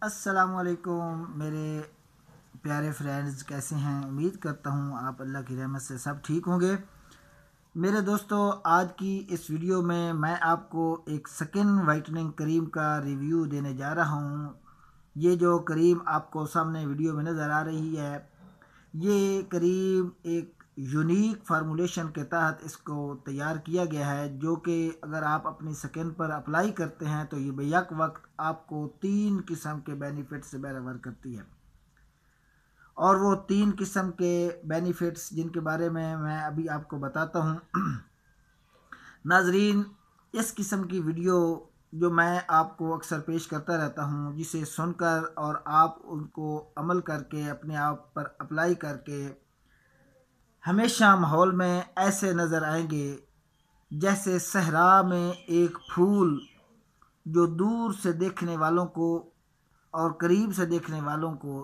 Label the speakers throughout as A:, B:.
A: السلام علیکم میرے پیارے فرینڈز، کیسے ہیں؟ امید کرتا ہوں آپ اللہ کی رحمت سے سب ٹھیک ہوں گے۔ میرے دوستو، آج کی اس ویڈیو میں آپ کو ایک سکن وائٹننگ کریم کا ریویو دینے جا رہا ہوں۔ یہ جو کریم آپ کو سامنے ویڈیو میں نظر آ رہی ہے، یہ کریم ایک یونیک فارمولیشن کے تحت اس کو تیار کیا گیا ہے، جو کہ اگر آپ اپنی سکن پر اپلائی کرتے ہیں تو یہ بیک وقت آپ کو 3 قسم کے بینیفٹس سے بہرور کرتی ہے۔ اور وہ 3 قسم کے بینیفٹس جن کے بارے میں ابھی آپ کو بتاتا ہوں۔ ناظرین، اس قسم کی ویڈیو جو میں آپ کو اکثر پیش کرتا رہتا ہوں، جسے سن کر اور آپ ان کو عمل کر کے اپنے آپ پر اپلائی کر کے ہمیشہ ماحول میں ایسے نظر آئیں گے جیسے صحرا میں ایک پھول جو دور سے دیکھنے والوں کو اور قریب سے دیکھنے والوں کو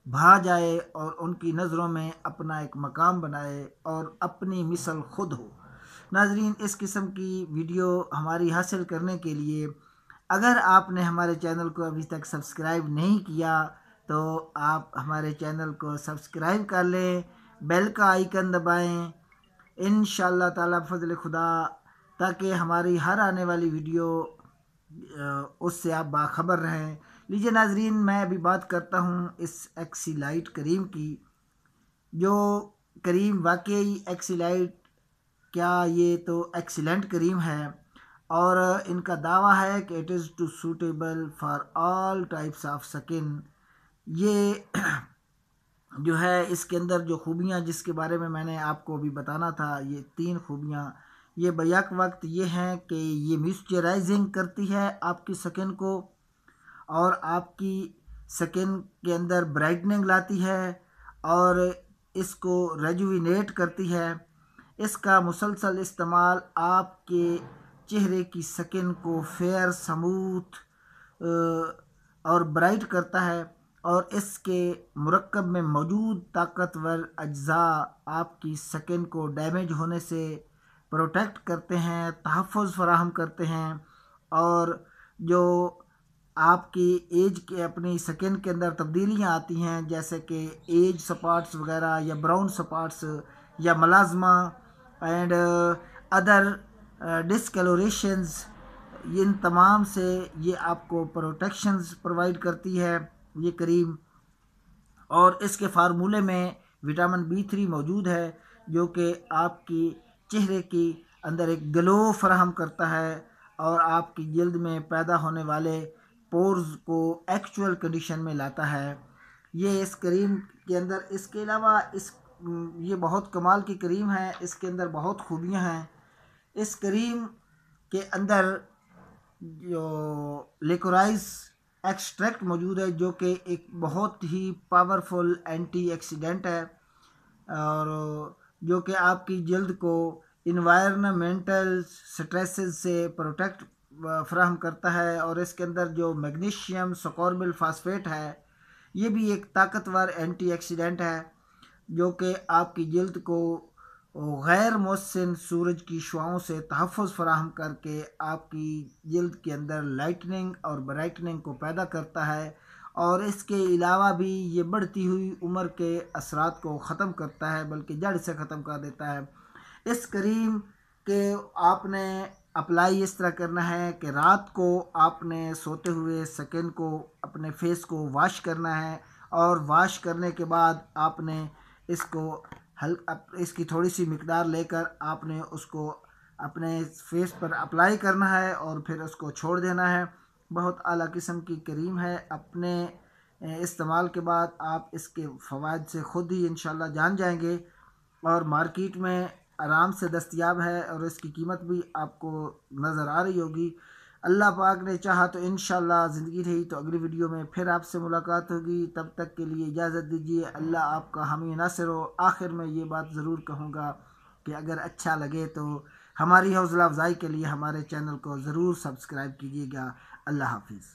A: بھا جائے اور ان کی نظروں میں اپنا ایک مقام بنائے اور اپنی مثل خود ہو۔ ناظرین، اس قسم کی ویڈیو ہماری حاصل کرنے کے لیے اگر آپ نے ہمارے چینل کو ابھی تک سبسکرائب نہیں کیا تو آپ ہمارے چینل کو سبسکرائب کر لیں، بیل کا آئیکن دبائیں، انشاءاللہ تعالی فضل خدا، تاکہ ہماری ہر آنے والی ویڈیو اس سے آپ باخبر رہیں۔ لیجیے ناظرین، میں ابھی بات کرتا ہوں اس ایکسیلائٹ کریم کی، جو کریم واقعی ایکسیلائٹ کیا یہ تو ایکسیلنٹ کریم ہے، اور ان کا دعویٰ ہے کہ it is too suitable for all types of skin. یہ جو ہے اس کے اندر جو خوبیاں جس کے بارے میں نے آپ کو ابھی بتانا تھا، یہ 3 خوبیاں یہ بیک وقت یہ ہیں کہ یہ موئسچرائزنگ کرتی ہے آپ کی سکن کو، اور آپ کی سکن کے اندر برائٹننگ لاتی ہے، اور اس کو ریجوینیٹ کرتی ہے۔ اس کا مسلسل استعمال آپ کے چہرے کی سکن کو فیئر، سموتھ اور برائٹ کرتا ہے، اور اس کے مرکب میں موجود طاقتور اجزاء آپ کی سکن کو ڈیمیج ہونے سے پروٹیکٹ کرتے ہیں، تحفظ فراہم کرتے ہیں، اور جو آپ کی ایج کے اپنی سکن کے اندر تبدیلیاں آتی ہیں، جیسے کہ ایج سپاٹس وغیرہ یا براؤن سپاٹس یا ملازمہ اینڈ ادر ڈسکلوریشنز، ان تمام سے یہ آپ کو پروٹیکشنز پرووائڈ کرتی ہے یہ کریم۔ اور اس کے فارمولے میں وٹامن B3 موجود ہے، جو کہ آپ کی چہرے کی اندر ایک گلو فراہم کرتا ہے اور آپ کی جلد میں پیدا ہونے والے پورز کو ایکچول کنڈیشن میں لاتا ہے۔ یہ اس کریم کے اندر اس کے علاوہ یہ بہت کمال کی کریم ہے، اس کے اندر بہت خوبیاں ہیں۔ اس کریم کے اندر جو لیکورائس ایکسٹریکٹ موجود ہے، جو کہ ایک بہت ہی پاورفل اینٹی ایکسیڈنٹ ہے، اور جو کہ آپ کی جلد کو انوائرمنٹل سٹریسز سے پروٹیکٹ فراہم کرتا ہے۔ اور اس کے اندر جو میگنیشیم اسکوربل فاسفیٹ ہے، یہ بھی ایک طاقتور اینٹی ایکسیڈنٹ ہے، جو کہ آپ کی جلد کو غیر محسن سورج کی شعاؤں سے تحفظ فراہم کر کے آپ کی جلد کے اندر لائٹننگ اور برائٹننگ کو پیدا کرتا ہے، اور اس کے علاوہ بھی یہ بڑھتی ہوئی عمر کے اثرات کو ختم کرتا ہے، بلکہ جڑ سے ختم کر دیتا ہے۔ اس کریم کے آپ نے اپلائی اس طرح کرنا ہے کہ رات کو آپ نے سوتے ہوئے سکن کو اپنے فیس کو واش کرنا ہے، اور واش کرنے کے بعد آپ نے اس کی تھوڑی سی مقدار لے کر آپ نے اس کو اپنے فیس پر اپلائی کرنا ہے، اور پھر اس کو چھوڑ دینا ہے۔ بہت اعلیٰ قسم کی کریم ہے، اپنے استعمال کے بعد آپ اس کے فوائد سے خود ہی انشاءاللہ جان جائیں گے، اور مارکیٹ میں آرام سے دستیاب ہے، اور اس کی قیمت بھی آپ کو نظر آ رہی ہوگی۔ اللہ پاک نے چاہا تو انشاءاللہ زندگی رہی تو اگلی ویڈیو میں پھر آپ سے ملاقات ہوگی۔ تب تک کے لیے اجازت دیجیے، اللہ آپ کا حامی ناصر ہو۔ آخر میں یہ بات ضرور کہوں گا کہ اگر اچھا لگے تو ہماری حوصلہ افزائی کے لیے ہمارے چینل کو ضرور سبسکرائب کیجیے گا۔ اللہ حافظ۔